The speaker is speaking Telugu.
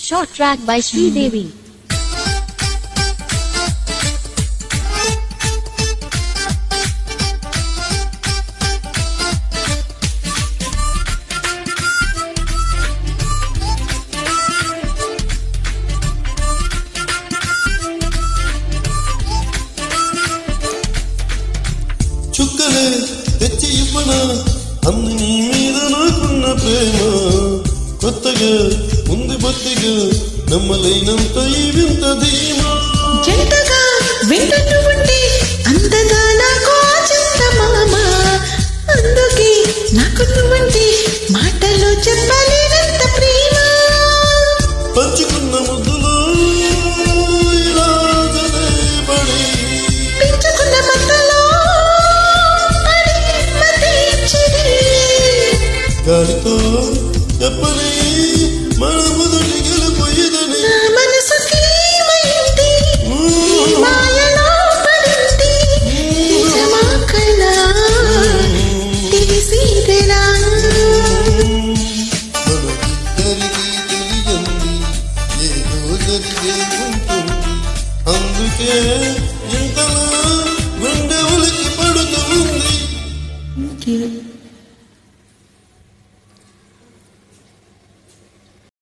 Short track by Sri Devi. చుక్కలే తెచ్చి ఇవ్వన అన్ని మీద నాకున్న ప్రేమ కొత్తగా ఉంది బొత్తిగా నమ్మలేనంత ఈ వింత ధీమా జంటగా వింటూ ఉంటే అంతగా నాకు ఆచందమామ అందుకే నాకు నువ్వంటే మాటలో చెప్పలేనంత ప్రేమ పంచుకున్న ముద్దులో ఇలా జతపడి పెంచుకున్న మత్తలో గాలితో చెప్పని మన మొదటి గెలిపోయేదని నా మనసుకి ఏమైంది మాయలో పడింది నిజమా కలా తెలిసిదెలా మనకిద్దరికి తెలియంది ఏదో జరిగే ఉంటుంది అందుకే ఇంతలా